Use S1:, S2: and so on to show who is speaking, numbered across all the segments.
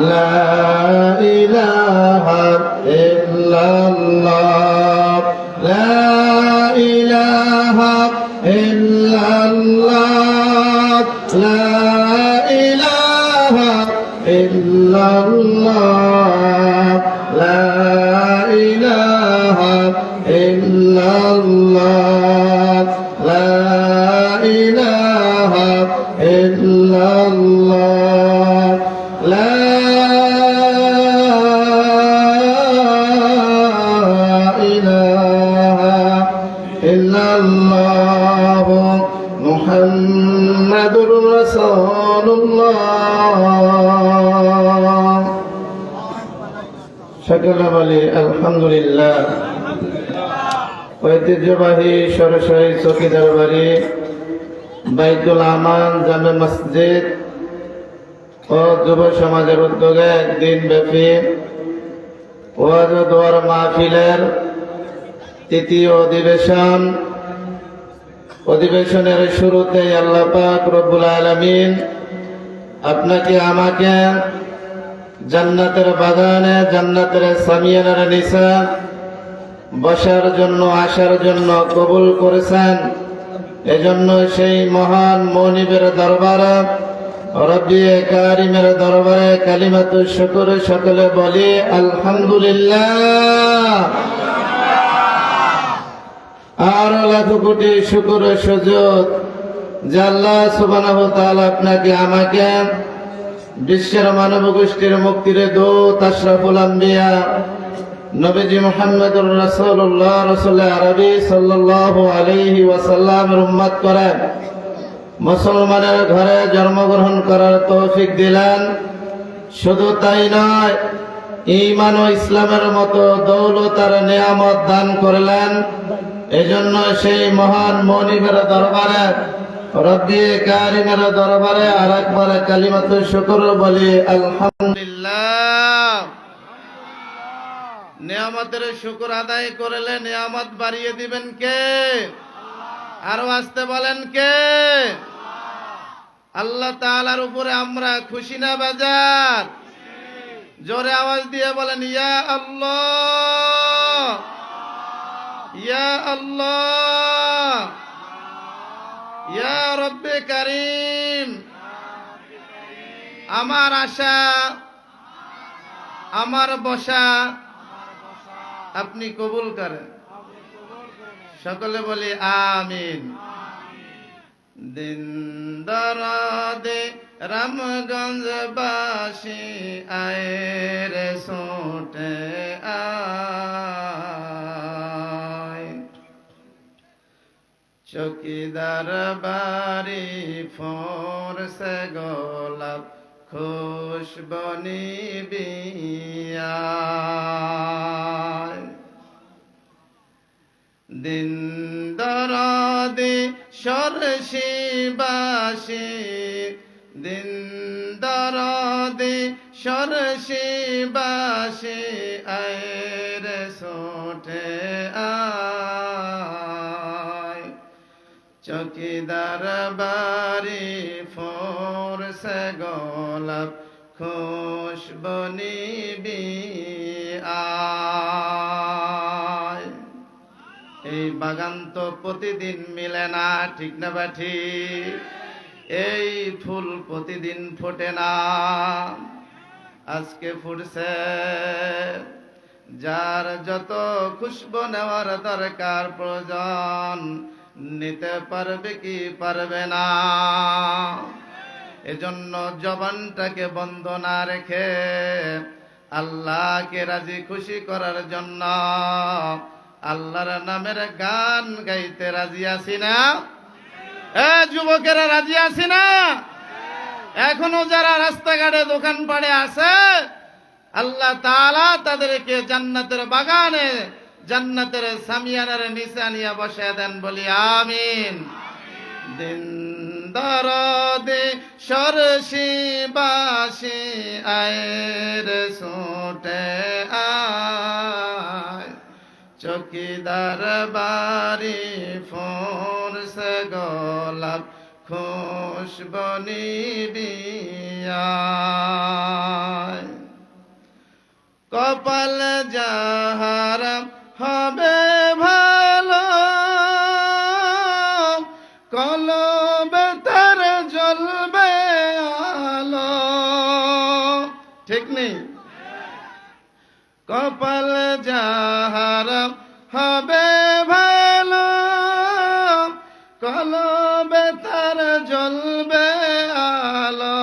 S1: লা ইলাহা ইল্লাল্লাহ লা ইলাহা ইল্লাল্লাহ লা ইলাহা ইল্লাল্লাহ লা ইলাহা ইল্লাল্লাহ লা ইলাহা ইল্লাল্লাহ লা ইলাহা ইল্লাল্লাহ মুহাম্মাদুর রাসূলুল্লাহ। সকলে বলি আলহামদুলিল্লাহ। ঐতিহ্যবাহী সরসাই চৌকিদার বাড়ি বাইতুল আমান জামে মসজিদ ও যুব সমাজের উদ্যোগে একদিন ব্যাপী ওয়াজ ও দোয়ার মাহফিলের তৃতীয় অধিবেশনের শুরুতে আল্লাহ পাক রব্বুল আলামিন আপনাকে আমাকে জান্নাতের বাগানে জান্নাতের সামিয়ানার নিচে বসার জন্য আসার জন্য কবুল করেছেন। এজন্য সেই মহান মনিবের দরবারে রব্বি কারিমের দরবারে কালিমাতু শুকর সকলে বলি আলহামদুলিল্লাহ। আর লাখ কোটি শুকর সুজুদ যে আল্লাহ সুবহানাহু ওয়া তাআলা আপনাকে আমাকে বিশ্বের মানব গোষ্ঠীর মুক্তির দূত আশরাফুল আম্বিয়া নবীজি মুহাম্মদুর রাসূলুল্লাহ রাসূল আরবি সাল্লাল্লাহু আলাইহি ওয়াসাল্লামের উম্মত করে মুসলমানের ঘরে জন্মগ্রহণ করার তৌফিক দিলেন। শুধু তাই নয়, ঈমান ও ইসলামের মতো দৌলত আর নিয়ামত দান করলেন। এজন্য সেই মহান মনিবের দরবারে রব্বি কারিমের দরবারে আরেকবার কালিমাতু শুকর বলি আলহামদুলিল্লাহ। নিয়ামতের শুকর আদায় করলে নিয়ামত বাড়িয়ে দিবেন কে? আরো আসতে বলেন কে? আল্লাহ তাআলার উপরে আমরা খুশি না বাজার? জোরে আওয়াজ দিয়ে বলেন ইয়া আল্লাহ ইয়া আল্লাহ ইয়া রব্বে কারীম। আমার আশা আমার বসা আপনি কবুল করেন। সকলে বলি আমিন। দিন দরাদে রামগঞ্জ বাসী আয়ে রে সোটে আয়, চৌকিদার বাড়ি ফোরসে গোলাপ খুশবনি বিয়ায়। দিন দরাদে সরসি বাসি দিন দরাদে সরসি বাসি আয়ের সোঠে আয়, চৌকিদার বাড়ি ফোরসে গোলাপ খুশবনি বিয়ায়। এই বাগান তো প্রতিদিন মিলে না, ঠিক না বাঠি? এই ফুল প্রতিদিন ফোটে না, আজকে ফুটছে। যার যত খুশবু নেওয়ার দরকার প্রয়োজন নিতে পারবে কি পারবে না? এজন্য জবানটাকে বন্ধ না রেখে আল্লাহকে রাজি খুশি করার জন্য আল্লাহর নামের গান গাইতে রাজি আছি না? যুবকেরা রাজি আছি না? এখনো যারা রাস্তাঘাটে দোকান পাড়ে আছে আল্লাহ তাআলা তাদেরকে জান্নাতের বাগানে জান্নাতের সামিয়ানার নিচে আনিয়া বসে দেন, বলি আমিন। দিন দরদে সরসি বাসি আয়ের সোটে আয়, চৌকিদার বাড়ি ফোরসে গোলাপ খুশবনি বিয়া কপাল যাহার হবে ভালো কলবে তার জ্বলবে আলো ঠিক নেই কপাল যাহার হবে ভালো কলবে তার জ্বলবে আলো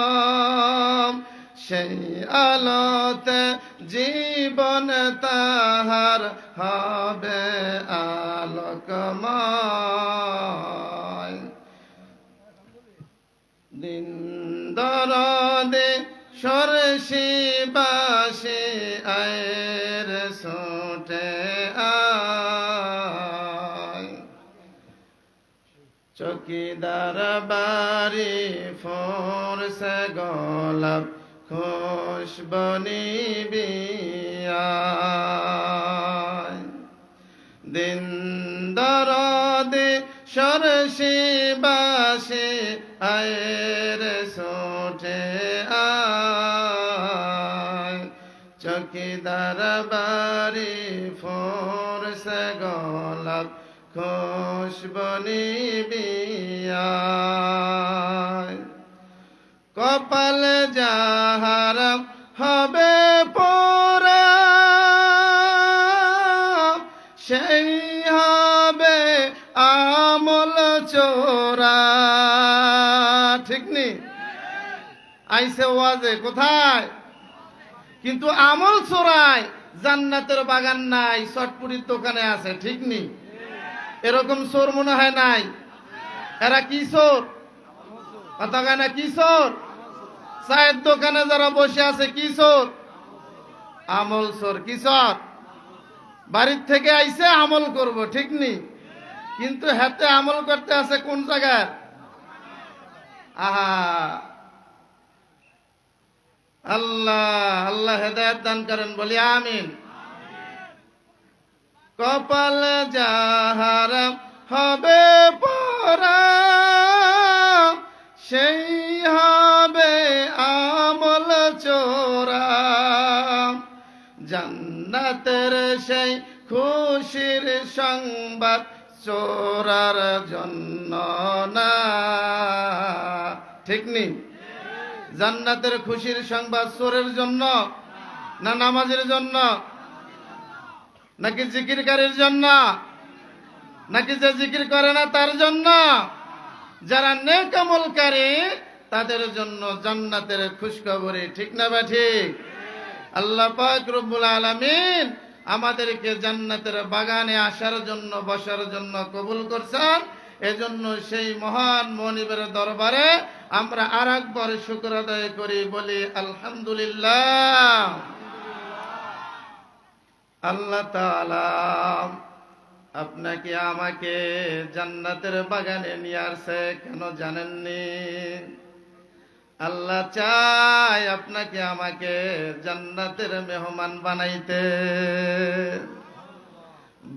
S1: সেই আলোতে জীবন তাহার হবে আলোকময় দিন দরদে সরসি বাসে আয়ের সোটে আয় চকিদার বাড়ি ফোরসে গোলাপ খুশবনি বিয়ায় দিন দরদে সরসি বাসে আয়ের সোটে আয় চকিদার বাড়ি ফোরসে গোলাপ খুশবনি বিয়ায় কপাল যাহার হবে পোরা সেই হবে আমল চোরা ঠিক নি আইসে ওয়াজে কোথায় কিন্তু আমল চোরায় জান্নাতের বাগান নাই চটপুরির দোকানে আছে ঠিক নি এরকম চোর মনে হয় নাই এরা কি চোর কথা কয় না কি চোর চায়ের দোকানে যারা বসে আছে কি চোর আমল চোর কি চোর বাড়ির থেকে আইসে আমল করব ঠিক নি কিন্তু হাতে আমল করতে আছে কোন জায়গায় আহা আল্লাহ আল্লাহ হেদায়েত দান করেন বলি আমিন কপাল যাহার হবে পরা সেই হবে আমল চোরা জান্নাতের সেই খুশির সংবাদ চোরার জন্য না ঠিক নি জান্নাতের খুশির সংবাদ চোরের জন্য না নামাজের জন্য নাকি জিকিরকারীর জন্য নাকি যে জিকির করে না তার জন্য যারা নেক আমলকারী তাদের জন্য জান্নাতের খুশখবরি ঠিক না বা ঠিক আল্লাহ পাক রব্বুল আলামিন আমাদেরকে জান্নাতের বাগানে আসার জন্য বসার জন্য কবুল করছেন এজন্য সেই মহান মনিবের দরবারে আমরা আরেকবার শুকর আদায় করি বলি আলহামদুলিল্লাহ আল্লাহ তাআলা আপনাকে আমাকে জান্নাতের বাগানে নিয়ে আসছে কেন জানেননি আল্লাহ চায় আপনাকে আমাকে জান্নাতের মেহমান বানাইতে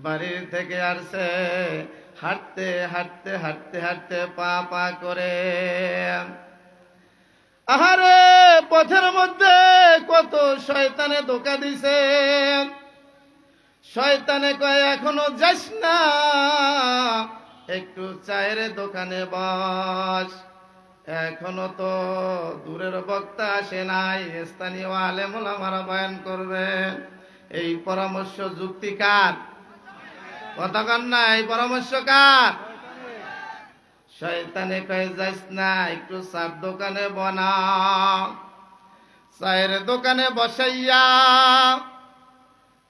S1: বাড়ির থেকে আসছে হাঁটতে হাঁটতে হাঁটতে হাঁটতে পা পা করে আহারে পথের মধ্যে কত শয়তানে ধোঁকা দিছে শয়তানে কয় এখনো যাস না একটু চায়ের দোকানে বস এখনো তো দূরের বক্তা আসে নাই স্থানীয় আলেম ওলামারা বয়ান করবে এই পরামর্শ যুক্তিকার কথা কন না এই পরামর্শ কার শয়তানে কয় যাস না একটু চার দোকানে বনা চায়ের দোকানে বসাইয়া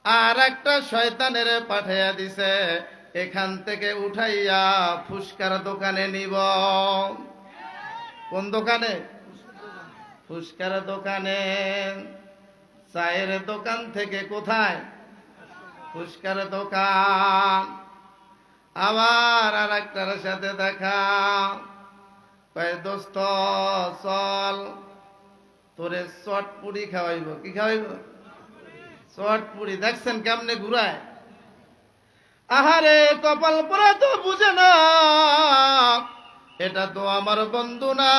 S1: আর একটা শয়তানের পাঠাইয়া দিছে এখান থেকে উঠাইয়া ফুসকার দোকানে নিব কোন দোকানে ফুসকার দোকানে চায়ের দোকান থেকে কোথায় ফুসকার দোকান আবার আর একটার সাথে দেখা কয় দোস্ত চল তোরে চটপুরি খাওয়াইব কি খাওয়াইব চটপুরি দেখছেন কেমনে ঘুরায় আহারে কপাল পোড়া তো বুঝে না এটা তো আমার বন্ধু না,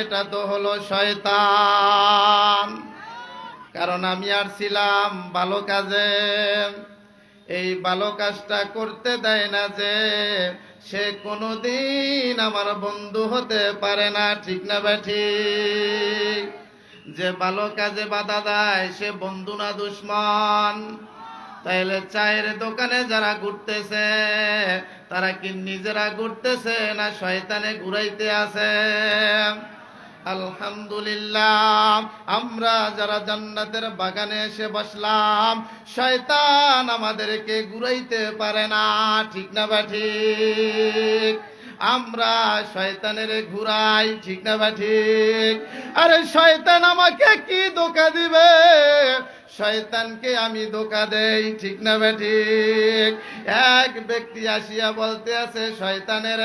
S1: এটা তো হলো শয়তান। কারণ আমি আর ছিলাম ভালো কাজে, এই ভালো কাজটা করতে দেয় না যে, সে কোনোদিন আমার বন্ধু হতে পারে না। ঠিক না ঠিক? যে ভালো কাজে বাধা দেয় সে বন্ধু না দুশ্মন? তাইলে চায়ের দোকানে যারা ঘুরতেছে তারা কি নিজেরা ঘুরতেছে না শয়তানে ঘুরাইতে আছে? আলহামদুলিল্লাহ, আমরা যারা জান্নাতের বাগানে এসে বসলাম, শয়তান আমাদেরকে ঘুরাইতে পারে না। ঠিক না ঠিক? আমরা শয়তানের ঘুরাই। ঠিক না ঠিক? আরে শয়তান আমাকে কি ধোঁকা দিবে? শয়তানকে আমি ধোঁকা দেই। ঠিক না ঠিক? এক ব্যক্তি আসিয়া বলতে আছে শয়তানের,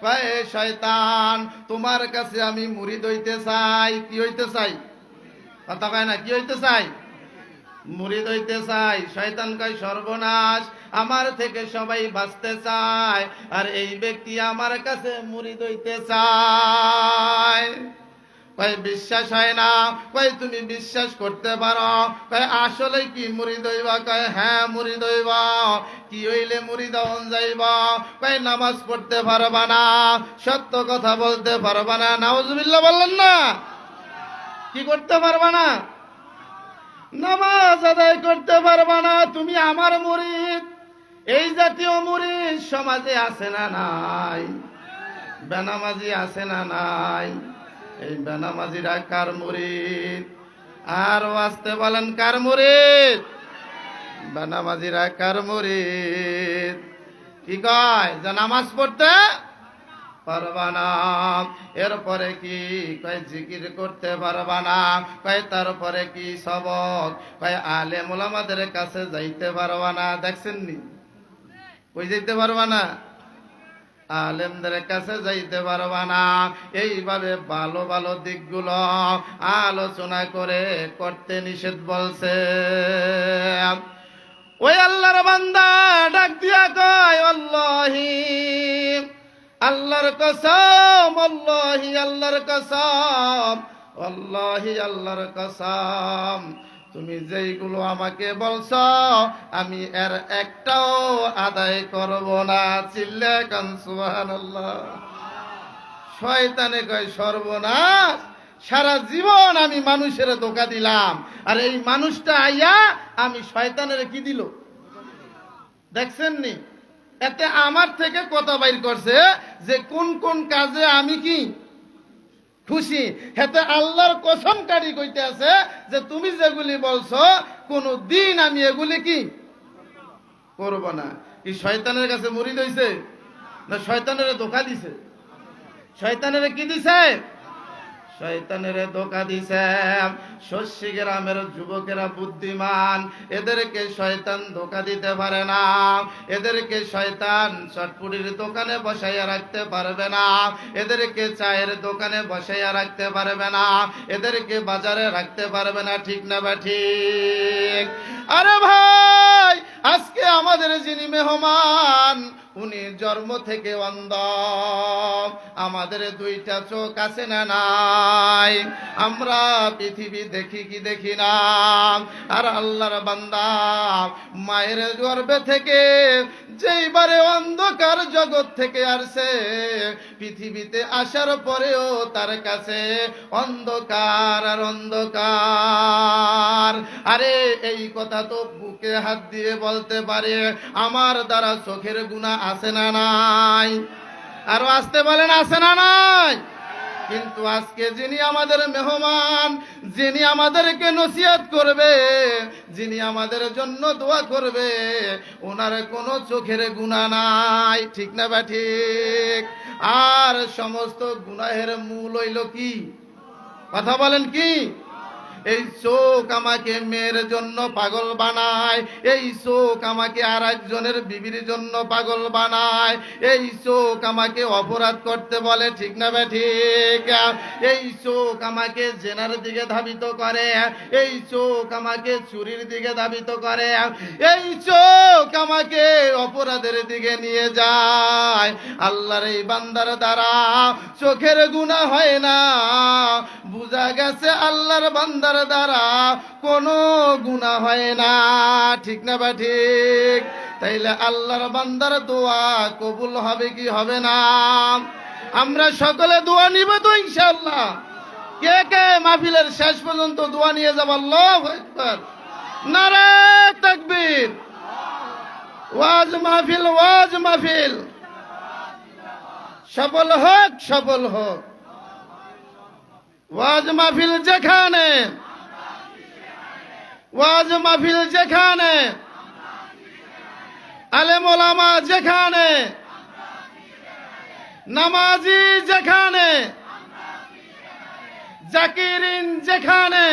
S1: কয় শয়তান, তোমার কাছে আমি মুরিদ হইতে চাই। কি হইতে চাই? কথা কয় না, কি হইতে চাই? মুরিদ হইতে চাই। শয়তান কয় সর্বনাশ, আমার থেকে সবাই বাঁচতে চায়, আর এই ব্যক্তি আমার কাছে মুরিদ হইতে চায়। কয় বিশ্বাস হয় না। কয় তুমি বিশ্বাস করতে পারো? কয় আসলে কি মুরিদ হইবা? কয় হ্যাঁ মুরিদ হইবা। কি হইলে মুরিদ হন যাইবা? কয় নামাজ পড়তে পারবা না, সত্য কথা বলতে পারবা না। নাউজুবিল্লাহ বললেন না? কি করতে পারবা না? নামাজ আদায় করতে পারবা না। তুমি আমার মুরিদ। এই জাতীয় মুরিদ সমাজে আছে না নাই? বেনামাজি আছে না নাই? এই বেনামাজিরা কার মুরিদ? আর আসতে বলেন কার মুরিদ? বেনামাজিরা কার মুরিদ? কি কয়? যে নামাজ পড়তে পারবা না। এরপরে কি কয়? জিকির করতে পারবা না। কয় তারপরে কি? সবক। কয় আলেম ওলামাদের কাছে যাইতে পারবা না। দেখছেন নি? কই যাইতে পারবা না? আলেমদের কাছে যাইতে পারবা না। এইভাবে ভালো ভালো দিকগুলো আলোচনা করে করতে নিষেধ বলছে। ওই আল্লাহর বান্দা ডাক দিয়া কয় আল্লাহি, আল্লাহর কসম, আল্লাহি, আল্লাহর কসম, আল্লাহি, আল্লাহর কসম, তুমি যেইগুলো আমাকে বলছো আমি এর একটাও আদায় করব না। চিল্লা কান সুবহানাল্লাহ। শয়তানে কয় সর্বনাশ, সারা জীবন আমি মানুষের ধোঁকা দিলাম, আর এই মানুষটা আইয়া আমি শয়তানের কি দিল? দেখছেন নি? এতে আমার থেকে কথা বাইর করছে যে কোন কোন কাজে আমি কি খুশি। হেতে আল্লাহর কসম কাটি কইতে আছে যে তুমি যেগুলি বলছো কোন দিন আমি এগুলি কি করব না। কি শয়তানের কাছে মুরিদ হইছে না শয়তানের ধোঁকা দিছে? শয়তানের কি দিছে? শয়তানের ধোঁকা দিছে। শস্যি গ্রামের যুবকেরা বুদ্ধিমান, এদেরকে শয়তান ধোঁকা দিতে পারে না। এদেরকে শয়তান চটপুরির দোকানে বসাইয়া রাখতে পারবে না, এদেরকে চায়ের দোকানে বসাইয়া রাখতে পারবে না, এদেরকে বাজারে রাখতে পারবে না। ঠিক না বা ঠিক? আরে ভাই, আজকে আমাদের যিনি মেহমান উনি জন্ম থেকে অন্ধ। আমাদের দুইটা চোখ আছে না নাই? আমরা পৃথিবী দেখি কি দেখি না? আর আল্লাহর বান্দা মায়ের গর্ভে থেকে যেইবারে অন্ধকার জগৎ থেকে আসছে, পৃথিবীতে আসার পরেও তার কাছে অন্ধকার আর অন্ধকার। আরে এই কথা তো বুকে হাত দিয়ে বলতে পারে আমার দ্বারা চোখের গুনাহ আছে না নাই? আরো আসতে বলেন আছে না নাই? কিন্তু আজকে যিনি আমাদের মেহমান, যিনি আমাদেরকে নসিহত করবে, যিনি আমাদের জন্য দোয়া করবে, ওনার কোনো চোখের গুনাহ নাই। ঠিক না বা ঠিক? আর সমস্ত গুনাহের মূল হইল কি? কথা বলেন কি? এই চোখ আমাকে মেয়ের জন্য পাগল বানায়, এই চোখ আমাকে আর একজনের বিবির জন্য পাগল বানায়, এই চোখ আমাকে অপরাধ করতে বলে, ঠিক না ঠিক? এই চোখ আমাকে জেনার দিকে ধাবিত করে, এই চোখ আমাকে চুরির দিকে ধাবিত করে, এই চোখ আমাকে অপরাধের দিকে নিয়ে যায়। আল্লাহর এই বান্দার দ্বারা চোখের গুনাহ হয় না, বুঝা গেছে আল্লাহর বান্দার দ্বারা কোনো গুনাহ হয় না, ঠিক না বা ঠিক? তাইলে আল্লাহর বান্দার দোয়া কবুল হবে কি হবে না? আমরা সকলে দোয়া নিব তো ইনশাআল্লাহ। কে কে মাহফিলের শেষ পর্যন্ত দোয়া নিয়ে যাব? আল্লাহু আকবার, নারে তাকবীর। ওয়াজ মাহফিল, ওয়াজ মাহফিল সফল হোক, সফল হোক। ওয়াজ মাহফিল যেখানে, ওয়াজ মাহফিল যেখানে, আলেম ওলামা যেখানে, নামাজি যেখানে, জাকিরিন যেখানে,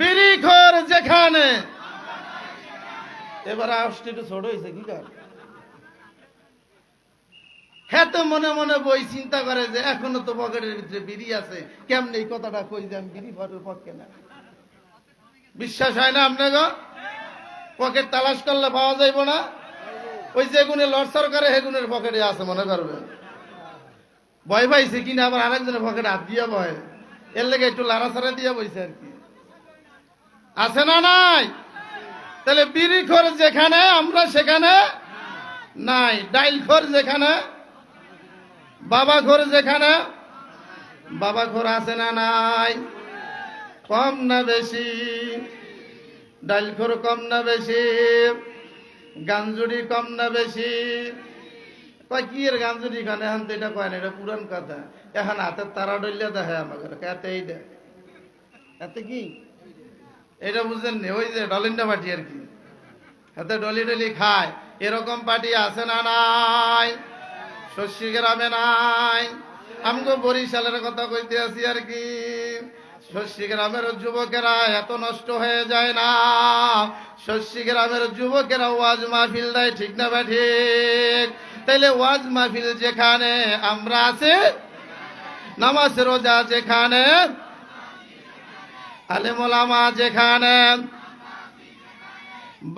S1: বিড়িখোর যেখানে। এবার আওয়াজটা একটু ছোট হয়েছে কি কার? হ্যাঁ, তো মনে মনে বই চিন্তা করে যে এখনো তো পকেটের ভিতরে বিড়ি আছে, কেমন এই কথাটা কই যে আমি বিড়ি ভরের পক্ষে না। বিশ্বাস হয় না আপনাকে? পকেট তালাশ করলে পাওয়া যাইব না? ওই যে গুণে লড়সর করে হেগুনের পকেটে আছে মনে করবে। ভয় পাইছে কিনা আবার আরেকজনের পকেটে হাত দিয়ে ভয়, এর লেগে একটু লাড়াছাড়া দিয়ে বইছে আর কি। আছে না নাই? তাহলে বিড়ি খোর যেখানে আমরা সেখানে নাই, ডাইল খোর যেখানে, বাবা খোর যেখানে, বাবা খোর আছে না নাই? কম না বেশি? ডাইল খোর কম না বেশি? গাঞ্জুড়ি কম না বেশি? কয় কি এর গাঞ্জুড়ি খানে এখন তো এটা কয় না, এটা পুরান কথা। এখন হাতের তারা ডলিয়া দেখে আমাকে, এতে এই দেখ, এতে কি এটা বুঝলেন নি? ওই যে ডলিন্ডা পার্টি আর কি, হাতে ডলি ডলি খায়, এরকম পার্টি আছে না নাই? শস্যি গ্রামে নাই? আমগো বরিশালের কথা কইতে আছি আর কি। শস্যি গ্রামের যুবকেরা এত নষ্ট হয়ে যায় না? শস্যি গ্রামের যুবকেরা ওয়াজ মাহফিল দেয়, ঠিক না বা ঠিক? তাইলে ওয়াজ মাহফিল যেখানে আমরা আছি, নামাজ রোজা যেখানে, আলেম ওলামা যেখানে,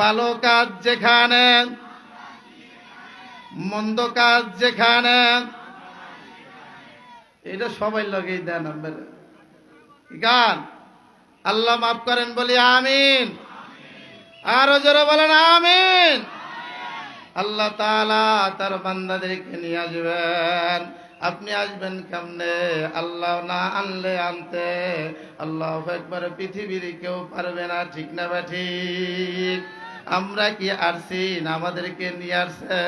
S1: ভালো কাজ যেখানে, মন্দ কাজ যেখানে, এটা সবাই লগেই দেন আপনার গান। আল্লাহ মাফ করেন বলি আমিন। আরো জোরে বলেন আমিন। আল্লাহ তাআলা তার বান্দাদেরকে নিয়ে আসবেন। আপনি আসবেন কেমনে? আল্লাহ না আনলে আনতে আল্লাহু আকবার পৃথিবীর কেউ পারবে না, ঠিক না বা ঠিক? আমরা কি আসছি না আমাদেরকে নিয়ে আসছে?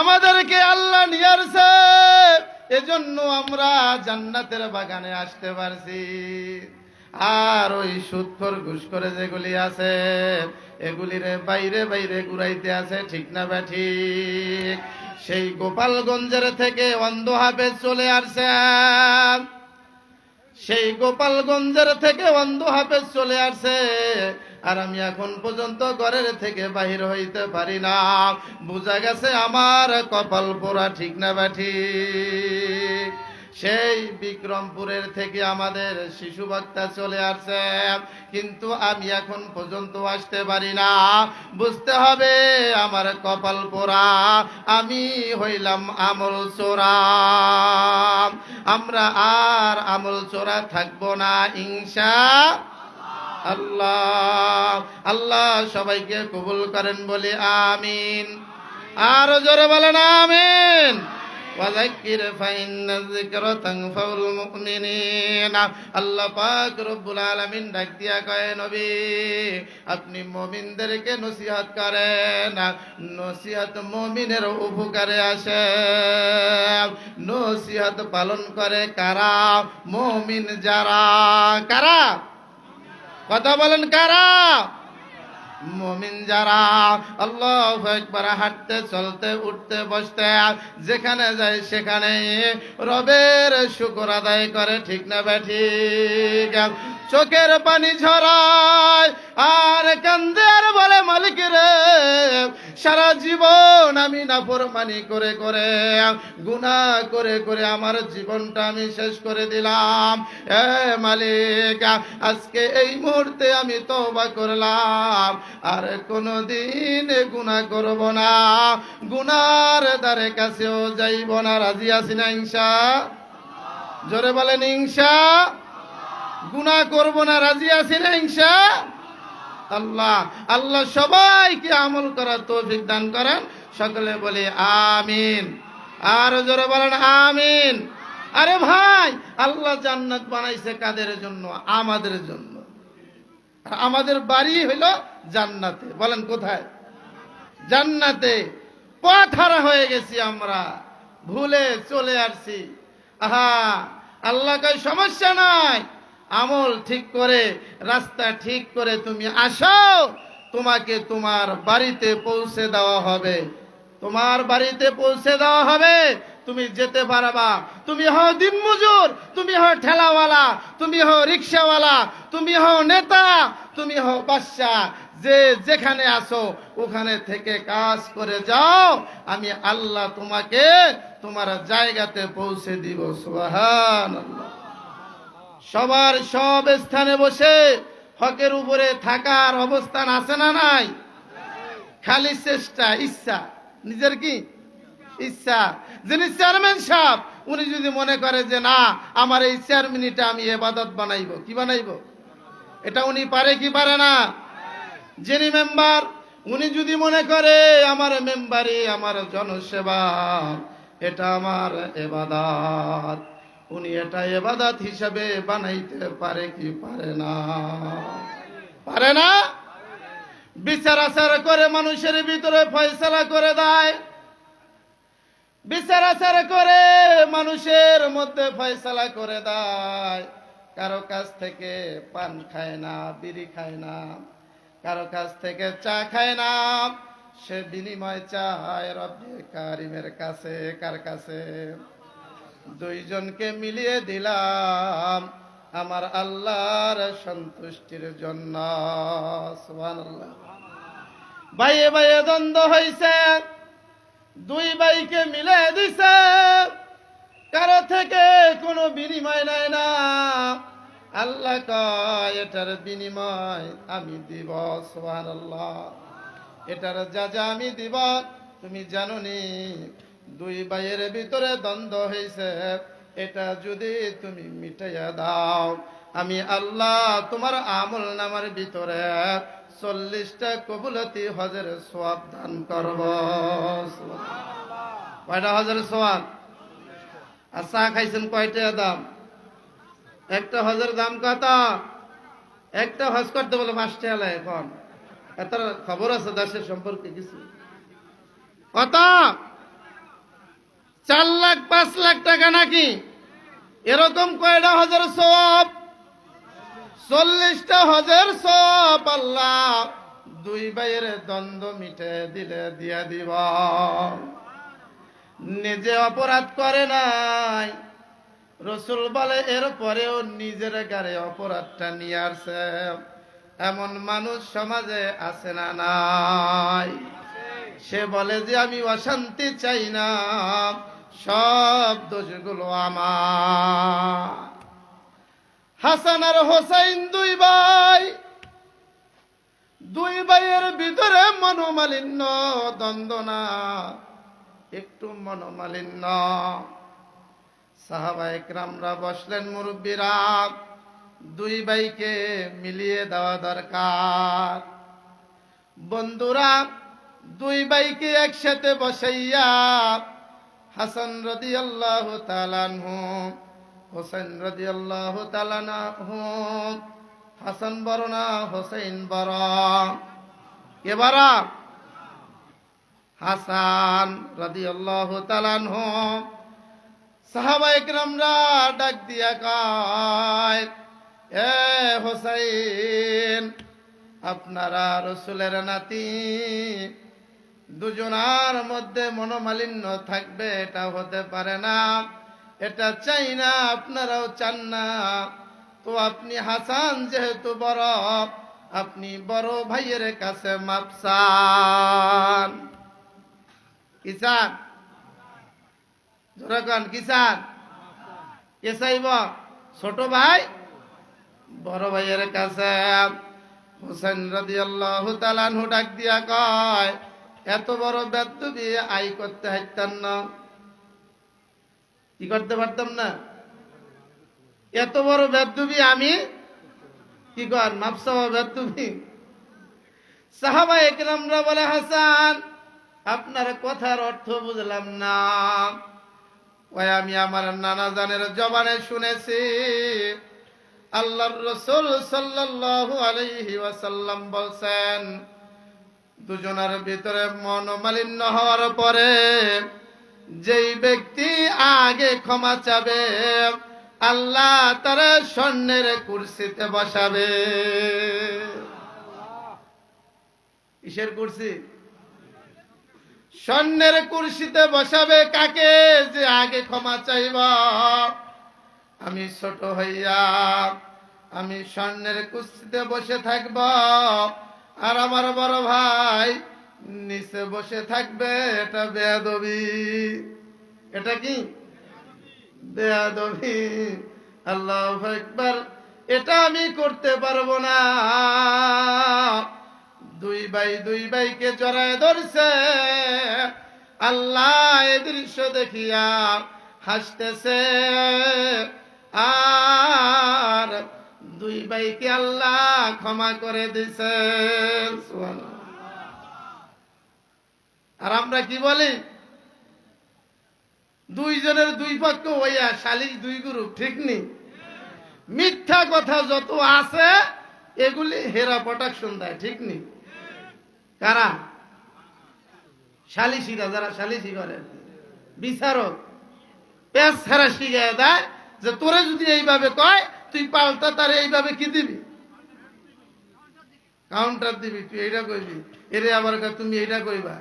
S1: আমাদেরকে আল্লাহ নিয়ে আসছে, এজন্য আমরা জান্নাতের বাগানে আসতে পারছি। আর ওই সুদখোর ঘুষখোরে যেগুলি আছে এগুলিরে বাইরে বাইরে ঘুরাইতে আছে, ঠিক না বা ঠিক? সেই গোপালগঞ্জের থেকে অন্ধ হাফেজ চলে আসছে, সেই গোপালগঞ্জের থেকে অন্ধ হাফেজ চলে আসছে, আর আমি এখন পর্যন্ত ঘরের থেকে বাহির হইতে পারি না। বুঝা গেছে আমার কপাল পোড়া, ঠিক না বা ঠিক? সেই বিক্রমপুরের থেকে আমাদের শিশু বক্তা চলে আসছে, কিন্তু আমি এখন পর্যন্ত আসতে পারি না। বুঝতে হবে আমার কপাল পোড়া, আমি হইলাম আমল চোরা। আমরা আর আমল চোরা থাকবো না ইনশাআল্লাহ। আল্লাহ সবাইকে কবুল করেন বলে আমিন। আরো জোরে বলেন আমিন। ওয়াযাক্কির ফাইন্না যিকরা তানফাউল মুমিনিন। আল্লাহ পাক রব্বুল আলামিন ডাক দিয়া কয়, নবী আপনি মুমিনদেরকে নসিহত করেন, নসিহত মুমিনের উপকারে আসে। নসিহত পালন করে কারা? মুমিন যারা। কারা? কথা বলেন কারা? মুমিন যারা আল্লাহু আকবার, হাঁটতে চলতে উঠতে বসতে যেখানে যায় সেখানে রবের শুকর আদায় করে, ঠিক না বেঠিক? চোখের পানি ঝরায় আর কান্দে আর বলে, মালিক রে, সারা জীবন আমি নাফরমানি করে করে, গুনাহ করে করে আমার জীবনটা আমি শেষ করে দিলাম। এ মালিক, আজকে এই মুহূর্তে আমি তওবা করলাম, আর কোনদিন গুনাহ করব না, গুনার দ্বারে কাছেও যাইব না। রাজি আছি না ইনশাআল্লাহ? জোরে বলেন ইনশাআল্লাহ। গুনাহ করব না, রাজি আছি না ইনশাআল্লাহ? আল্লাহ আল্লাহ সবাইকে আমল করার তৌফিক দান করেন। সকলে বলি আমিন। আর জোরে বলেন আমিন। আরে ভাই, আল্লাহ জান্নাত বানাইছে কাদের জন্য? আমাদের জন্য। আমাদের বাড়ি হইল জান্নাতে। বলেন কোথায়? জান্নাতে। পথ হারা হয়ে গেছি আমরা, ভুলে চলে আসছি। আহা, আল্লাহ কয় সমস্যা নাই, আমল ঠিক করে, রাস্তা ঠিক করে তুমি আসো, তোমাকে তোমার বাড়িতে পৌঁছে দেওয়া হবে। তোমার বাড়িতে পৌঁছে দেওয়া হবে, তুমি যেতে পারবা। তুমি হও দিনমজুর, তুমি হও ঠেলাওয়ালা, তুমি হও রিক্সাওয়ালা, তুমি হও নেতা, তুমি হও বাদশা, যে যেখানে আসো ওখানে থেকে কাজ করে যাও, আমি আল্লাহ তোমাকে তোমার জায়গাতে পৌঁছে দিব। সুবহানাল্লাহ। সবার সব স্থানে বসে হকের উপরে থাকার অবস্থান আছে না নাই? খালি চেষ্টা, ইচ্ছা, নিজের কি ইচ্ছা। যিনি চেয়ারম্যান সাহেব, উনি যদি মনে করে যে না, আমার এই চেয়ারম্যানটা আমি ইবাদত বানাইব, কি বানাইব? এটা উনি পারে কি পারে না? যিনি মেম্বার, উনি যদি মনে করে আমার মেম্বারি, আমার জনসেবা, এটা আমার ইবাদত, উনি এটা ইবাদত হিসাবে বানাইতে পারে কি পারে না? পারে না? বিচার আচার করে মানুষের ভিতরে ফয়সালা করে দেয়, বিচার আচার করে মানুষের মধ্যে ফয়সালা করে দেয়। কারো কাছ থেকে পান খায় না, বিড়ি খায় না, কারো কাছ থেকে চা খায় না, সে বিনিময় চায় রব্বে কারিমের কাছে। কার কাছে? দুইজনকে মিলিয়ে দিলাম আমার আল্লাহর সন্তুষ্টির জন্য। সুবহানাল্লাহ। ভাইয়ে ভাইয়ে দ্বন্দ্ব হইছে, দুই ভাইকে মিলে দিছে, কারো থেকে কোনো বিনিময় নাই না। আল্লাহ কয় এটার বিনিময় আমি দিব। সুবহানাল্লাহ। এটার যা যা আমি দিব তুমি জানো নি? দুই ভাইয়ের ভিতরে দ্বন্দ্ব হয়েছে, এটা যদি তুমি মিটাইয়া দাও, আমি আল্লাহ তোমার আমল নামার ভিতরে 40টা কবুলতি হজের সওয়াব দান করব। কয়টা হজের সওয়াব? আর চা খাইছেন কয়টা দাম? একটা হজের দাম কত? একটা হজ করতে বলে 5 টাকা। এখন এত খবর আছে দেশের সম্পর্কে কিছু? কত? 4 লাখ 5 লাখ টাকা নাকি? এরকম কয়টা হজের সওয়াব? 40টা হজের সওয়াব আল্লাহ দুই ভাইয়ের দ্বন্দ্ব মিটে দিলে দিয়া দিব। নিজে অপরাধ করে নাই, রসুল বলে এরপরেও নিজের গায়ে অপরাধটা নিয়ে আসছে। এমন মানুষ সমাজে আছে না নাই? সে বলে যে আমি অশান্তি চাই না, সব দোষগুলো আমার। হাসান আর হোসাইন দুই ভাই, দুই ভাইয়ের ভিতরে মনোমালিন্য, দ্বন্দ্ব না, একটু মনোমালিন্য। সাহাবায়ে কেরামরা বসলেন, মুরব্বীরা, দুই ভাইকে মিলিয়ে দেওয়া দরকার। বন্ধুরা, দুই ভাইকে একসাথে বসাইয়া হাসান রাদিয়াল্লাহু তাআলা আনহু, হোসেন রাদিয়াল্লাহু তাআলা আনহু, হাসান বড় না হোসেন বড়? কে বড়? হাসান রাদিয়াল্লাহু তাআলা আনহু। সাহাবায়ে কেরামরা ডাক দিয়া কয়, এ হোসেন, আপনারা রসুলের নাতি, দুজনার মধ্যে মনোমালিন্য থাকবে এটা হতে পারে না, এটা চাই না, আপনারাও চান না। তো আপনি হাসান যেহেতু বড়, আপনি বড় ভাইয়ের কাছে মাপ চান। কি চান? জোরে কন, কি চান? কে চাইব? ছোট ভাই বড় ভাইয়ের কাছে। হোসেন রাদিয়াল্লাহু তাআলা আনহু ডাক দিয়া কয়, এত বড় বেদবি আই করতে হাইতাম না? কি করতে পারতাম না? এত বড় বেদবি আমি কি কর মাপ চাওয়া বেদবি? সাহাবা একরামরা বলে, হাসান আপনার কথার অর্থ বুঝলাম না। ওই আমি আমার নানা জানের জবানে শুনেছি, আল্লাহর রাসূল সাল্লাল্লাহু আলাইহি ওয়াসাল্লাম বলছেন, দুজনের ভিতরে মনোমালিন্য হওয়ার পরে যেই ব্যক্তি আগে ক্ষমা চাবে, আল্লাহ তার স্বর্ণের কুরসিতে বসাবে। কিসের কুরসি? স্বর্ণের কুরসিতে বসাবে। কাকে? যে আগে ক্ষমা চাইব। আমি ছোট হইয়া আমি স্বর্ণের কুরসিতে বসে থাকব, আর আমার বড় ভাই নিচে বসে থাকবে। এটা বেয়াদবি। এটা কি? বেয়াদবি। আল্লাহু আকবার। এটা আমি করতে পারবো না। দুই ভাইকে জড়ায় ধরছে। আল্লাহ এ দৃশ্য দেখিয়া হাসতেছে, আর দুই ভাইকে আল্লাহ ক্ষমা করে দিছে। আর আমরা কি বলি? দুইজনের দুই পক্ষ হইয়া শালিক দুই গ্রুপ, ঠিক নি? মিথ্যা কথা যত আছে এগুলি হেরা প্রোটেকশন দেয়, ঠিক নি? কারা? শালিশিরা, যারা শালিশি করে, বিচারক পেঁচ ছাড়া শিখায় দেয় যে তোরে যদি এইভাবে কয় তুই পাল্টা তারে এইভাবে কি দিবি? কাউন্টার দিবি। তুই এইটা কইবি, এরে আবার তুমি এইটা কইবা।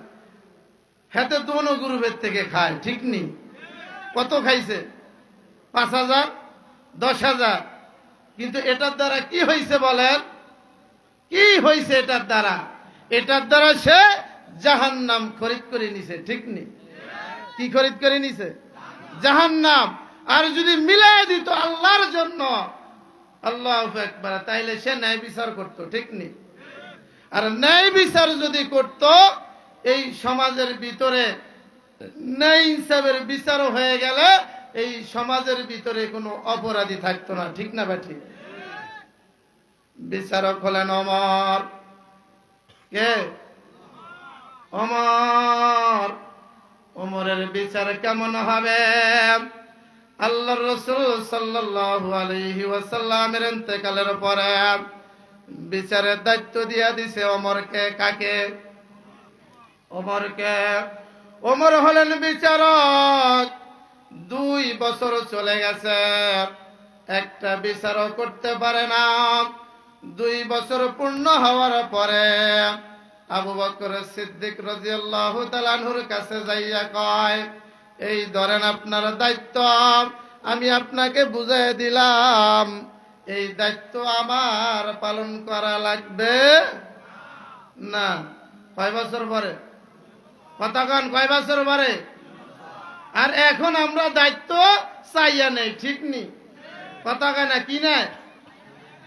S1: হাতে দোনো গ্রুপের থেকে খায়, ঠিক নি? কত খাইছে? 5,000, 10,000। কিন্তু এটার দ্বারা কি হয়েছে বলেন? কি হয়েছে এটার দ্বারা? এটার দ্বারা সে জাহান্নাম খরিদ করে নিছে, ঠিক নি? কি খরিদ করে নিছে? জাহান্নাম। আর যদি মিলাই দিত আল্লাহর জন্য, আল্লাহু আকবার, তাইলে সে ন্যায় বিচার করত, ঠিক নি? আর ন্যায় বিচার যদি করত, এই সমাজের ভিতরে ন্যায় ইনসাফের বিচার হয়ে গেলে এই সমাজের ভিতরে কোনো অপরাধী থাকতো না, ঠিক না বেঠি? বিচারক হলেন ওমর। কে? ওমর। ওমরের বিচার কেমন হবে? আল্লাহর রাসূল সাল্লাল্লাহু আলাইহি ওয়াসাল্লামের ইন্তেকালের পরে বিচারের দায়িত্ব দিয়া দিছে ওমরকে। কাকে? ওমরকে। ওমর হলেন বিচারক। 2 বছর চলে গেছে, একটা বিচারও করতে পারে না। 2 বছর পূর্ণ হওয়ার পরে আবু বকর সিদ্দিক রাদিয়াল্লাহু তাআলা আনহুর কাছে যাইয়া কয়, এই ধরেন আপনার দায়িত্ব, আমি আপনাকে বুঝিয়ে দিলাম, এই দায়িত্ব আমার পালন করা লাগবে না। কয় বছর পরে? কতক্ষণ? কয় বছর পরে? আর এখন আমরা দায়িত্ব চাইয়া নেই, ঠিক নি? কতক্ষণ কি নাই?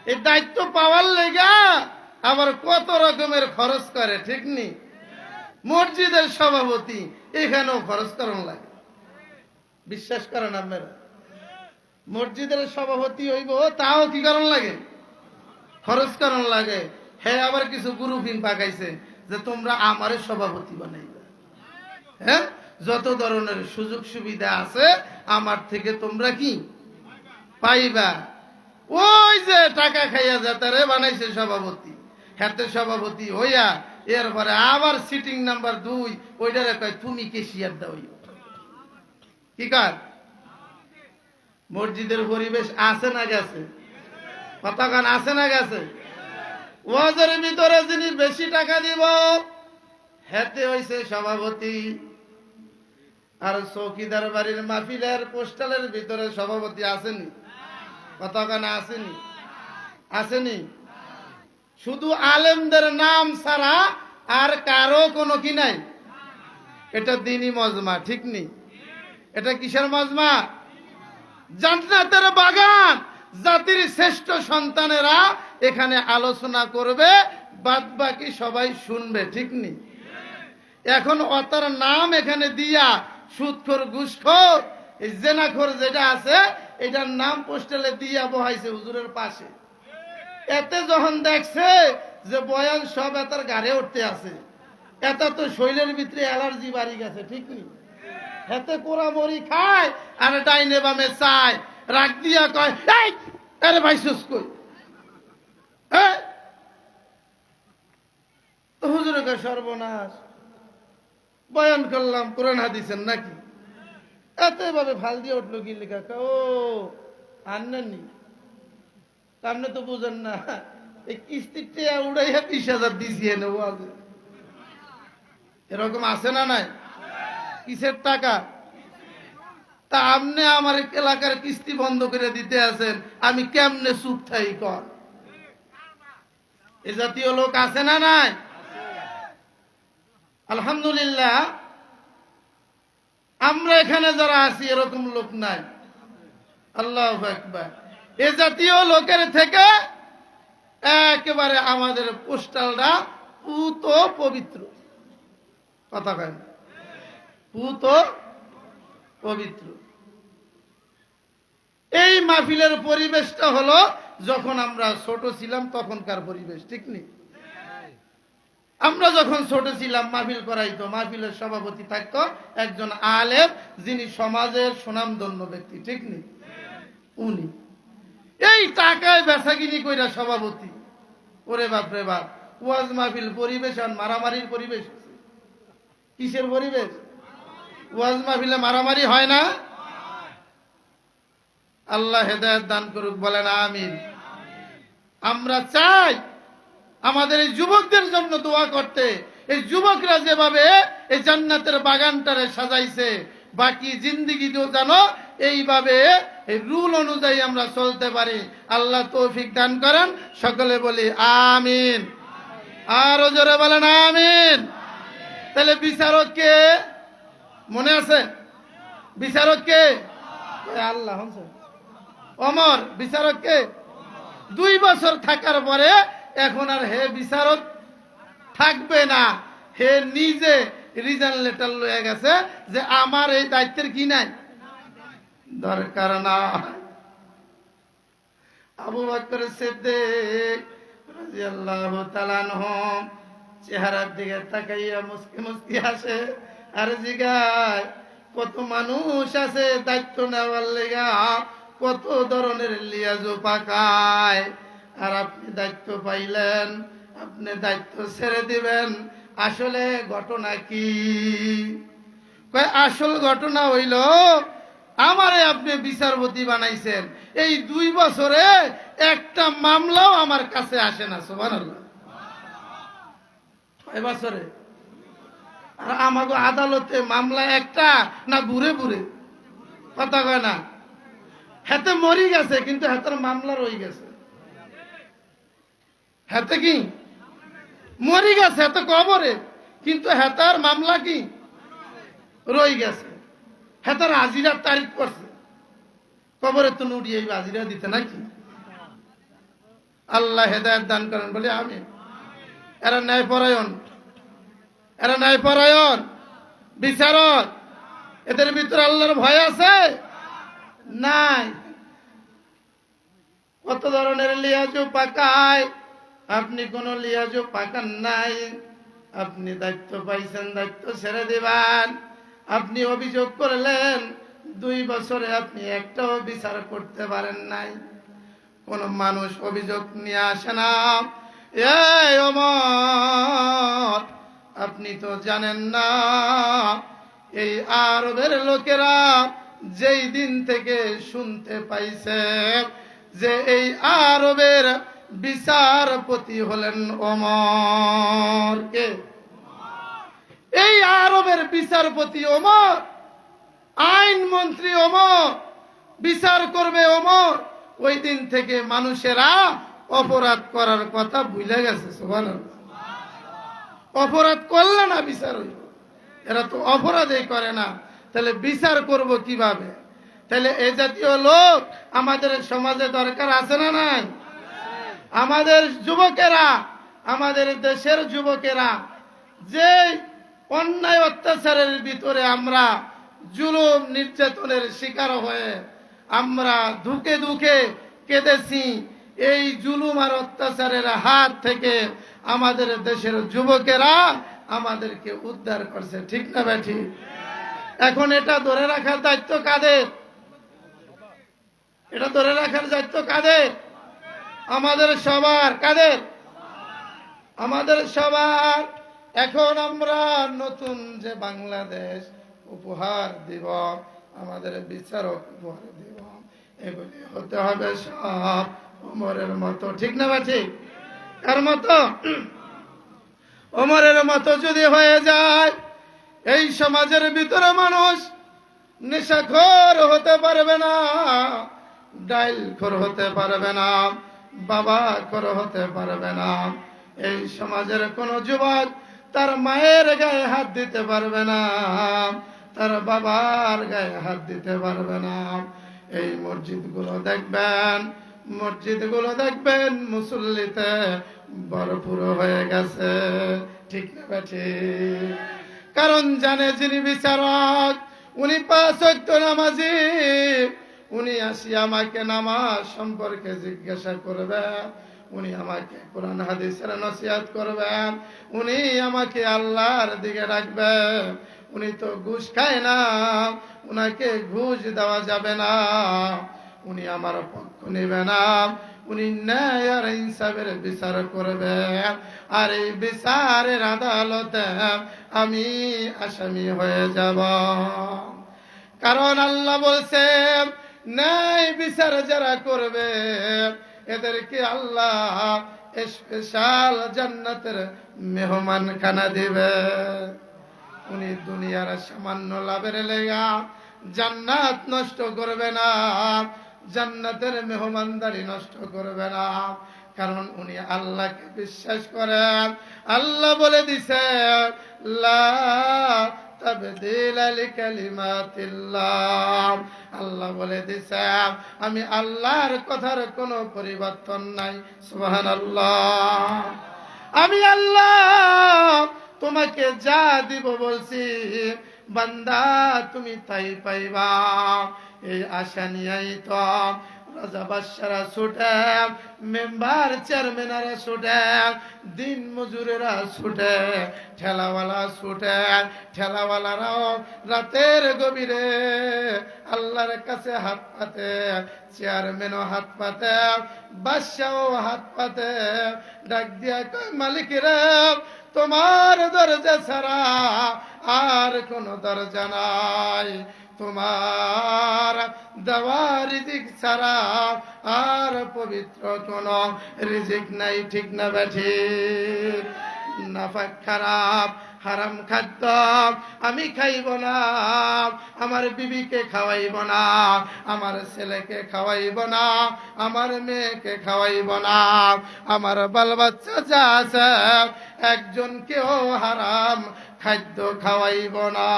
S1: এই দায়িত্ব পাওয়ার লেগা আবার কত রকমের খরচ করে, ঠিক নি? মসজিদের সভাপতি, এখানেও খরচ করানো লাগে। বিশ্বাস করেন আপনারা? মসজিদের সভাপতি হইব, তাও কি করান লাগে? খরচ করান লাগে। হ্যাঁ, আবার কিছু গ্রুপিং পাকাইছে যে তোমরা আমারে সভাপতি বানাইবা। হ্যাঁ, যত ধরনের সুযোগ সুবিধা আছে আমার থেকে তোমরা কি পাইবা। ওই যে টাকা খাইয়া যাতারে বানাইছে সভাপতি, হাতে সভাপতি হইয়া এরপরে আবার সিটিং নাম্বার 2 ওইটারে কয় তুমি কেশিয়ার দাও। কি কার? মসজিদের পরিবেশ আছে না গেছে? কতক্ষণ আছে না গেছে? ওয়াজের ভিতরে যিনি বেশি টাকা দিব হেতে হইছে সভাপতি, আর চৌকিদার বাড়ির মাহফিলের পোস্টালের ভিতরে সভাপতি আসেনি, কতখানে আসেনি? আসেনি। শুধু আলেমদের নাম ছাড়া আর কারো কোনো কি নাই। এটা দিনী মজমা, ঠিক নেই? এটা কিসের মজমা? জান্নাতের বাগান। জাতির শ্রেষ্ঠ সন্তানেরা এখানে আলোচনা করবে, বাদ বাকি সবাই শুনবে, ঠিক নেই? এখন অতার নাম এখানে দিয়া সুদখোর, ঘুষখোর, এই জেনাখোর যেটা আছে এটার নাম পোস্টালে দিয়া বহাইছে হুজুরের পাশে। এতে যখন দেখছে যে বয়ান সব এতার গাড়ে উঠতে আছে, এটা তো শরীরের ভিতরে অ্যালার্জি বাড়ি গেছে, ঠিক নেই? হেতে কোড়ামড়ি খায় আর ডাইনে বামে চায়, রাগ দিয়া কয়, এই আরে ভাই সুস কই, হুজুরের কয় সর্বনাশ, বয়ান করলাম কোরআন হাদিসের নাকি, এত ভাবে ফাল দিয়ে উঠলো কি লেখা। ও আননি, আপনি তো বুঝেন না, এই কিস্তিতে উড়াইয়া 20,000 দিছি এনে ওয়াজে। এরকম আছে না নাই? কিসের টাকা? তা আপনি আমার এলাকার কিস্তি বন্ধ করে দিতে আছেন, আমি কেমনে চুপ থাই কর? এ জাতীয় লোক আছে না নাই? আলহামদুলিল্লাহ আমরা এখানে যারা আছি এরকম লোক নাই। আল্লাহু আকবার। এ জাতীয় লোকের থেকে একেবারে আমাদের পোস্টালটা পুত পবিত্র। কথা কেন? পুত পবিত্র। এই মাহফিলের পরিবেশটা হলো যখন আমরা ছোট ছিলাম তখনকার পরিবেশ, ঠিক নেই? আমরা যখন ছোট ছিলাম মাহফিল করাইতো, মাহফিলের সভাপতি থাকতো একজন আলেম, যিনি সমাজের সুনামধন্য ব্যক্তি, ঠিক নেই? উনি এই টাকায় বেচাকিনি কইরা সভাপতি। ওরে বাপ রে বাপ, ওয়াজ মাহফিল পরিবেশ আর মারামারির পরিবেশ। কিসের পরিবেশ? ওয়াজ মাহফিলে মারামারি হয় না? আল্লাহ হেদায়েত দান করুক, বলেন আমিন। আমরা চাই আমাদের এই যুবকদের জন্য দোয়া করতে। এই যুবকরা যেভাবে এই জান্নাতের বাগানটারে সাজাইছে, বাকি জিন্দেগিতেও যেন এইভাবে এই রুল অনুযায়ী আমরা চলতে পারি। আল্লাহ তৌফিক দান করেন। সকলে বলি আমিন। আরো জোরে বলেন আমিন। তাহলে বিচারক কে? মনে আছে বিচারক কে? আল্লাহ। ওমর বিচারক কে? 2 বছর থাকার পরে এখন আর হে বিচারক থাকবে না, হে নিজে রিজাইন লেটার লয়ে গেছে যে আমার এই দায়িত্বের কি নাই, দরকার না। আবু বকর সিদ্দিক রাদিয়াল্লাহু তাআলা আনহু চেহারার দিকে তাকাইয়া মুস্কি মুস্কি হাসে আর জিগায়, কত মানুষ আছে দায়িত্ব নেওয়ার লেগা কত ধরনের লিয়াজু পাকায়, আর আপনি দায়িত্ব পাইলেন, আপনি দায়িত্ব ছেড়ে দিবেন। আসলে ঘটনা কি? আসল ঘটনা হইল আমারে আপনি বিচারপতি বানাইছেন, এই 2 বছরে একটা মামলাও আমার কাছে আসে না। সুবহানাল্লাহ। 6 বছরে আর আমাকে আদালতে মামলা একটা না ঘুরে ঘুরে, কথা কয় না। হাতে মরি গেছে কিন্তু হাতের মামলা রয়ে গেছে। হাতে কি মরি গেছে, হাতে কবরে, কিন্তু হাতার মামলা কি রয়ে গেছে। হাতার হাজিরার তারিখ করছে, কবরে তো নুড়িয়ে হাজিরা দিতে নাকি। আল্লাহ হেদায়েত দান করেন বলে আমি। এরা ন্যায়পরায়ণ, এরা ন্যায়পরায়ণ বিচারক, এদের ভিতরে আল্লাহর ভয় আছে নাই? কত ধরনের লিয়াজু পাকায়, আপনি কোন লিয়াজু পাকান নাই। আপনি দায়িত্ব পাইছেন, দায়িত্ব ছেড়ে দিবেন। আপনি অভিযোগ করলেন, 2 বছরে আপনি একটাও বিচার করতে পারেন নাই। কোন মানুষ অভিযোগ নিয়ে আসে না। এই ওমর, আপনি তো জানেন না এই আরবের লোকেরা যেই দিন থেকে শুনতে পাইছে যে এই আরবের বিচারপতি হলেন ওমর। কে? এই আরবের বিচারপতি ওমর, আইন মন্ত্রী ওমর, বিচার করবে ওমর। ওই দিন থেকে মানুষেরা অপরাধ করার কথা ভুলে গেছে। সুবহানাল্লাহ। অপরাধ করলে না বিচার হইব, এরা তো অপরাধই করে না, তাহলে বিচার করব কিভাবে? তাহলে এই জাতীয় লোক আমাদের সমাজে দরকার আছে না নাই? আমাদের যুবকেরা, আমাদের দেশের যুবকেরা যে অন্যায় অত্যাচারের ভিতরে আমরা জুলুম নির্যাতনের শিকার হয়ে আমরা দুঃখে দুঃখে কেঁদেছি, এই জুলুম আর অত্যাচারের হাত থেকে আমাদের দেশের যুবকেরা আমাদেরকে উদ্ধার করছে। ঠিক না বেঠি? এখন এটা ধরে রাখার দায়িত্ব কাদের? এটা ধরে রাখার দায়িত্ব কাদের? আমাদের সবার। কাদের? আমাদের সবার। এখন আমরা নতুন যে বাংলাদেশ উপহার দিব, আমাদের বিচারক উপহার দিব, এগুলি হতে হবে সব ওমরের মতো। ঠিক না বা ঠিক? কার মতো? ওমরের মতো যদি হয়ে যায়, এই সমাজের ভিতরে মানুষ নেশাখোর হতে পারবে না, ডাইলখোর হতে পারবে না, বাবাখোর হতে পারবে না। এই সমাজের কোন যুবক তার মায়ের গায়ে হাত দিতে পারবে না, তার বাবার গায়ে হাত দিতে পারবে না। এই মসজিদগুলো দেখবেন, মসজিদগুলো দেখবেন মুসল্লিতে ভরপুর হয়ে গেছে। ঠিক না বেঠি? কারণ জানে যিনি বিচারক, উনি 5 ওয়াক্ত নামাজি, উনি আসি আমাকে নামাজ সম্পর্কে জিজ্ঞাসা করবেন, উনি আমাকে কোরআন হাদিসের নসিহত করবেন, উনি আমাকে আল্লাহর দিকে রাখবেন। উনি তো ঘুষ খায় না, উনাকে ঘুষ দেওয়া যাবে না, উনি আমার পক্ষ নেবে না, উনি ন্যায় আর ইনসাফের বিচার করবেন। আর এই বিচারের আদালতে আমি আসামি হয়ে যাব। কারণ আল্লাহ বলছেন, ন্যায় বিচার যারা করবে এদেরকে আল্লাহ স্পেশাল জান্নাতের মেহমান খানা দিবে। উনি দুনিয়ার সামান্য লাভের লেগা জান্নাত নষ্ট করবে না, জান্নাতের মেহমানদারি নষ্ট করবে না। কারণ উনি আল্লাহকে বিশ্বাস করেন। আল্লাহ বলে দিছে, লা তাবদীলা লিকালিমাতিল্লাহ। আল্লাহ বলে দিছে, আমি আল্লাহর কথার কোনো পরিবর্তন নাই। সুবহানাল্লাহ। আমি আল্লাহ তোমাকে যা দিব বলছি বান্দা তুমি তাই পাইবা। এই আশা নিয়েই তো রাজা বাদশারা ছুটে, মেম্বার চেয়ারম্যানরা ছুটে, দিন মজুরেরা ছুটে, ঠেলাওয়ালা ছুটে, ঠেলাওয়ালারাও রাতের গভীরে আল্লাহর কাছে হাত পাতে, চেয়ারম্যানও হাত পাতে, বাদশাও হাত পাতে, ডাক দিয়া কয়, মালিক রে, তোমার দরজা ছাড়া আর কোন দরজা নাই, তোমার দেওয়া রিজিক ছাড়া আর পবিত্র কোন রিজিক নাই। ঠিক না বেঠি? নাফাক খারাপ হারাম খাদ্য আমি খাইব না, আমার বিবিকে খাওয়াইব না, আমার ছেলেকে খাওয়াইব না, আমার মেয়েকে খাওয়াইব না, আমার বাল বাচ্চা যা আছে একজনকেও হারাম খাদ্য খাওয়াইব না।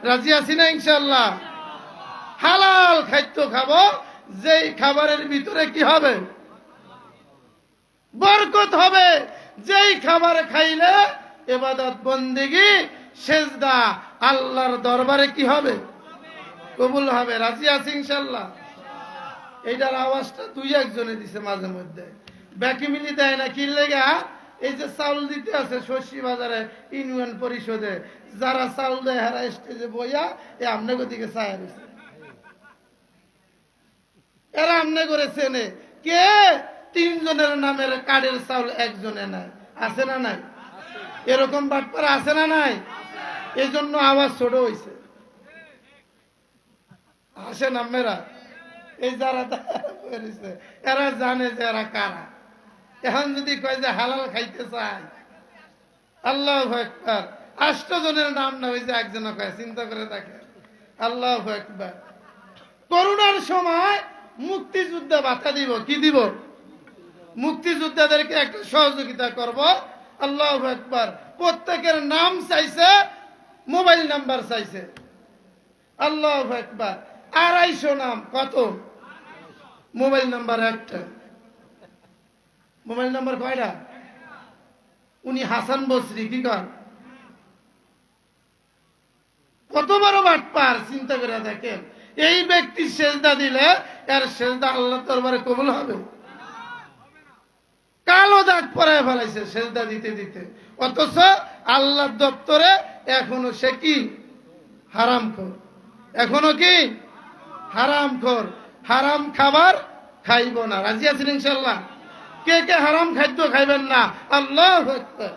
S1: রাজি আছি না ইনশাল্লাহ? হালাল খাদ্য খাবো, যেই খাবারের ভিতরে কি হবে? বরকত হবে। যেই খাবার খাইলে ইবাদত বন্দেগী সেজদা আল্লাহর দরবারে কি হবে? কবুল হবে। রাজি আছি ইনশাল্লাহ? এইটার আওয়াজটা 2-1 দিছে মাঝে মধ্যে, বাকি মিলি দেয় না। কি লেগা? এই যে চাউল দিতে আছে শশী বাজারে ইউনিয়ন পরিষদে, যারা চাউল দেয় হারা স্টেজে বইয়া এ আমনে দিকে চায় রয়েছে, এরা আমনে করে চেনে। কে? 3 জনের নামের কার্ডের চাউল একজনে নাই। আছে না নাই? এরকম বাটপারা আছে না নাই? এই জন্য আওয়াজ ছোট হয়েছে। আসেন আপনারা, এই যারা এরা জানে যে এরা কারা, এখন যদি কয় যে হালাল খাইতে চায়, আল্লাহু আকবার, 8 জনের নাম না হয়েছে একজন কয়, চিন্তা করে দেখে। আল্লাহু আকবার। করোনার সময় মুক্তিযোদ্ধা ভাতা দিব, কি দিব? মুক্তিযোদ্ধাদেরকে একটা সহযোগিতা করব। আল্লাহু আকবার। প্রত্যেকের নাম চাইছে, মোবাইল নাম্বার চাইছে। আল্লাহু আকবার। 250 নাম। কত? মোবাইল নাম্বার একটা। মোবাইল নাম্বার কয়টা? উনি হাসান বসরি, কি কর? কত বড় বাটপার, চিন্তা করে দেখেন। এই ব্যক্তি সেজদা দিলে এর সেজদা আল্লাহর দরবারে কবুল হবে? কালো দাগ পরায় ফেলাইছে সেজদা দিতে দিতে, অথচ আল্লাহর দপ্তরে এখনো সে কি? হারামখোর। এখনো কি? হারামখোর। হারাম খাবার খাইব না। রাজি আছেন ইনশাআল্লাহ? কে কে হারাম খাদ্য খাইবেন না? আল্লাহু আকবার।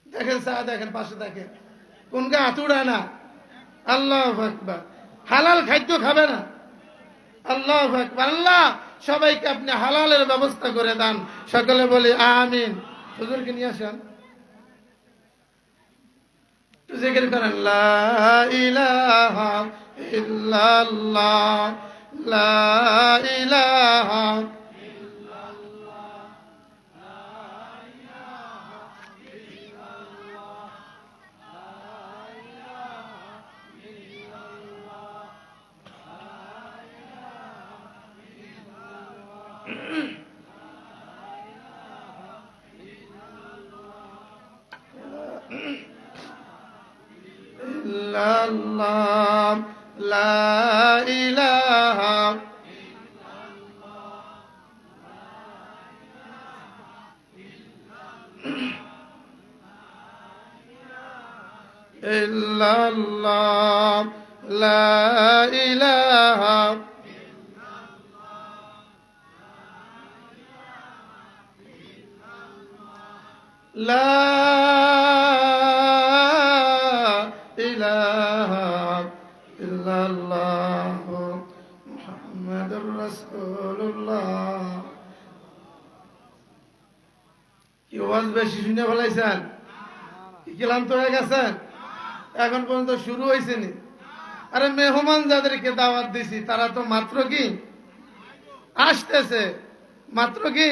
S1: দেখেন দেখেন পাশে দেখেন, কোন গা হাত উড়ায় না। আল্লাহু আকবার। হালাল খাদ্য খাবে না। আল্লাহু আকবার। আল্লাহ সবাইকে আপনি হালালের ব্যবস্থা করে দেন। সকলে বলি আমিন। হুজুরকে নিয়ে আসেন, জিকির করেন লা ইলাহা ইল্লাল্লাহ, লা ইলাহা ইল্লাল্লাহ, লা ইলাহা ইল্লাল্লাহ, লা ইলাহা লা ইলাহা ইল্লাল্লাহ মুহাম্মাদুর রাসূলুল্লাহ। কি ওয়াজ বেশি শুনে ফেলাইছেন? কি ক্লান্ত হয়ে গেছেন? এখন পর্যন্ত শুরু হয়েছে নি? আরে মেহমান যাদেরকে দাওয়াত দিছি তারা তো মাত্র কি আসতেছে, মাত্র কি